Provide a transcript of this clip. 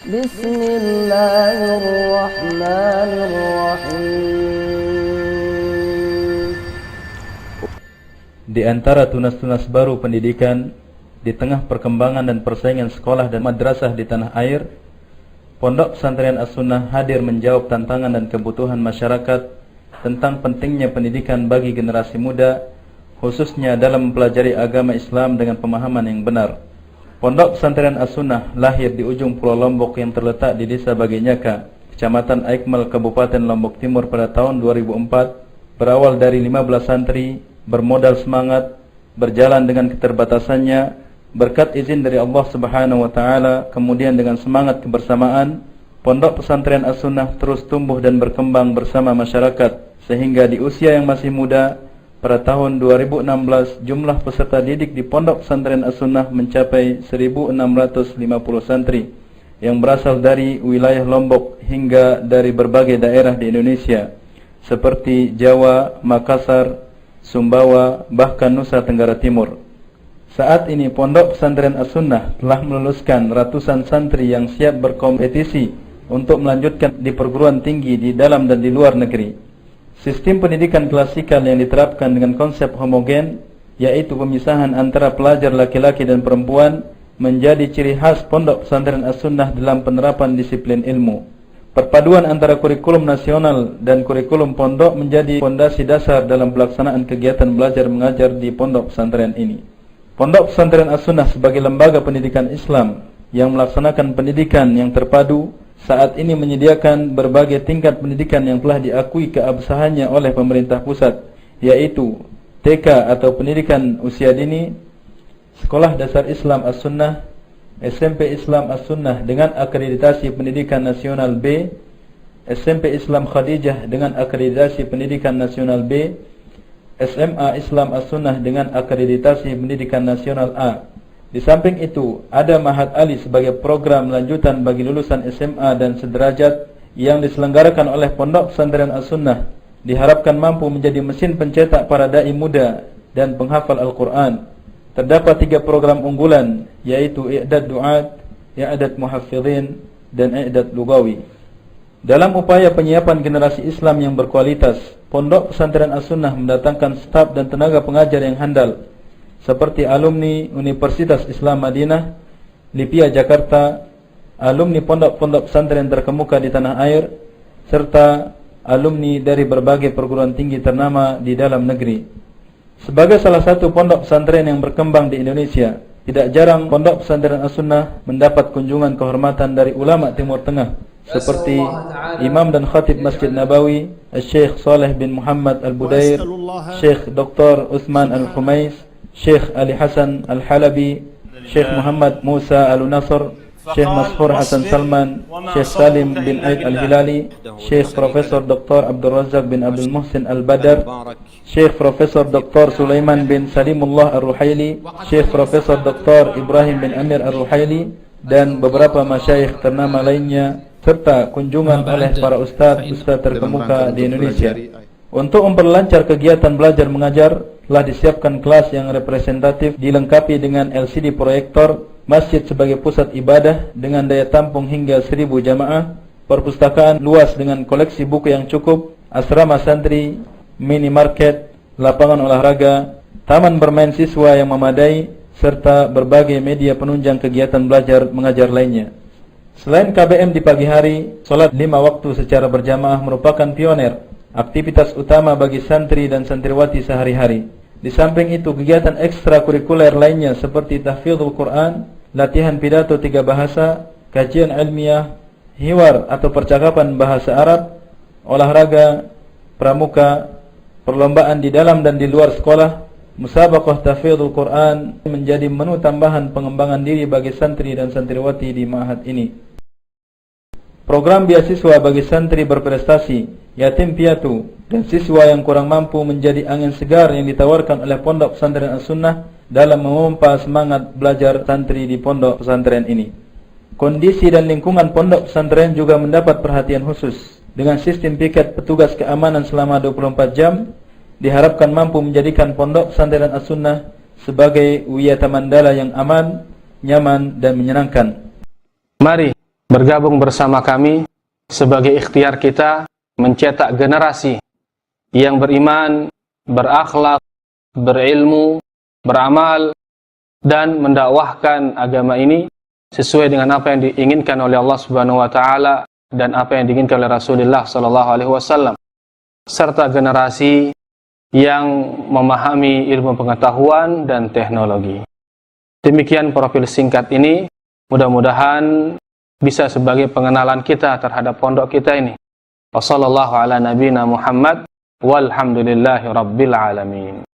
Bismillahirrahmanirrahim. Di antara tunas-tunas baru pendidikan di tengah perkembangan dan persaingan sekolah dan madrasah di tanah air, Pondok Pesantren As-Sunnah hadir menjawab tantangan dan kebutuhan masyarakat tentang pentingnya pendidikan bagi generasi muda, khususnya dalam mempelajari agama Islam dengan pemahaman yang benar. Pondok Pesantren As-Sunnah lahir di ujung Pulau Lombok yang terletak di Desa Baginyaka, Kecamatan Aikmal, Kabupaten Lombok Timur pada tahun 2004, berawal dari 15 santri, bermodal semangat, berjalan dengan keterbatasannya, berkat izin dari Allah Subhanahu wa taala, kemudian dengan semangat kebersamaan, Pondok Pesantren As-Sunnah terus tumbuh dan berkembang bersama masyarakat sehingga di usia yang masih muda pada tahun 2016 jumlah peserta didik di Pondok Pesantren As-Sunnah mencapai 1.650 santri yang berasal dari wilayah Lombok hingga dari berbagai daerah di Indonesia seperti Jawa, Makassar, Sumbawa, bahkan Nusa Tenggara Timur. Saat ini Pondok Pesantren As-Sunnah telah meluluskan ratusan santri yang siap berkompetisi untuk melanjutkan di perguruan tinggi di dalam dan di luar negeri. Sistem pendidikan klasikal yang diterapkan dengan konsep homogen, yaitu pemisahan antara pelajar laki-laki dan perempuan, menjadi ciri khas Pondok Pesantren As-Sunnah dalam penerapan disiplin ilmu. Perpaduan antara kurikulum nasional dan kurikulum pondok menjadi fondasi dasar dalam pelaksanaan kegiatan belajar mengajar di pondok pesantren ini. Pondok Pesantren As-Sunnah sebagai lembaga pendidikan Islam yang melaksanakan pendidikan yang terpadu saat ini menyediakan berbagai tingkat pendidikan yang telah diakui keabsahannya oleh pemerintah pusat, yaitu TK atau pendidikan usia dini, Sekolah Dasar Islam As-Sunnah, SMP Islam As-Sunnah dengan akreditasi pendidikan nasional B, SMP Islam Khadijah dengan akreditasi pendidikan nasional B, SMA Islam As-Sunnah dengan akreditasi pendidikan nasional A. Di samping itu, ada Mahat Ali sebagai program lanjutan bagi lulusan SMA dan sederajat yang diselenggarakan oleh Pondok Pesantren As-Sunnah, diharapkan mampu menjadi mesin pencetak para dai muda dan penghafal Al-Quran. Terdapat 3 program unggulan, yaitu I'dad Du'at, I'dad Muhaffidzin, dan I'dad Lugawi. Dalam upaya penyiapan generasi Islam yang berkualitas, Pondok Pesantren As-Sunnah mendatangkan staf dan tenaga pengajar yang handal seperti alumni Universitas Islam Madinah, Lipia Jakarta, alumni pondok-pondok pesantren terkemuka di tanah air, serta alumni dari berbagai perguruan tinggi ternama di dalam negeri. Sebagai salah satu pondok pesantren yang berkembang di Indonesia, tidak jarang Pondok Pesantren As-Sunnah mendapat kunjungan kehormatan dari ulama Timur Tengah seperti Imam dan Khatib Masjid Nabawi, Syekh Saleh bin Muhammad Al-Budair, Syekh Dr. Utsman Al-Khumais, Syekh Ali Hasan Al-Halabi, Syekh Muhammad Musa Al-Nasr, Syekh Mashhur Hasan Salman, Syekh Salim bin Aid Al-Hilali, Syekh Profesor Dr. Abdul Razak bin Abdul Muhsin Al-Badar, Syekh Profesor Dr. Sulaiman bin Salimullah Ar-Ruhaili, Syekh Profesor Dr. Ibrahim bin Amir Ar-Ruhaili, dan beberapa masyayikh ternama lainnya, serta kunjungan oleh para ustadz terkemuka di Indonesia. Untuk memperlancar kegiatan belajar mengajar, telah disiapkan kelas yang representatif dilengkapi dengan LCD proyektor, masjid sebagai pusat ibadah dengan daya tampung hingga 1000 jamaah, perpustakaan luas dengan koleksi buku yang cukup, asrama santri, minimarket, lapangan olahraga, taman bermain siswa yang memadai, serta berbagai media penunjang kegiatan belajar mengajar lainnya. Selain KBM di pagi hari, sholat 5 waktu secara berjamaah merupakan pioner, aktivitas utama bagi santri dan santriwati sehari-hari. Di samping itu, kegiatan ekstrakurikuler lainnya seperti tahfidzul Quran, latihan pidato 3 bahasa, kajian ilmiah, hiwar atau percakapan bahasa Arab, olahraga, pramuka, perlombaan di dalam dan di luar sekolah, musabaqah tahfidzul Quran menjadi menu tambahan pengembangan diri bagi santri dan santriwati di ma'had ini. Program beasiswa bagi santri berprestasi, yatim piatu, dan siswa yang kurang mampu menjadi angin segar yang ditawarkan oleh Pondok Pesantren As-Sunnah dalam memompa semangat belajar santri di pondok pesantren ini. Kondisi dan lingkungan pondok pesantren juga mendapat perhatian khusus. Dengan sistem piket petugas keamanan selama 24 jam, diharapkan mampu menjadikan Pondok Pesantren As-Sunnah sebagai wiyata mandala yang aman, nyaman, dan menyenangkan. Mari bergabung bersama kami sebagai ikhtiar kita mencetak generasi yang beriman, berakhlak, berilmu, beramal, dan mendakwahkan agama ini sesuai dengan apa yang diinginkan oleh Allah Subhanahu wa taala dan apa yang diinginkan oleh Rasulullah sallallahu alaihi wasallam, serta generasi yang memahami ilmu pengetahuan dan teknologi. Demikian profil singkat ini, mudah-mudahan bisa sebagai pengenalan kita terhadap pondok kita ini. Wassallallahu ala nabiyina Muhammad walhamdulillahi rabbil alamin.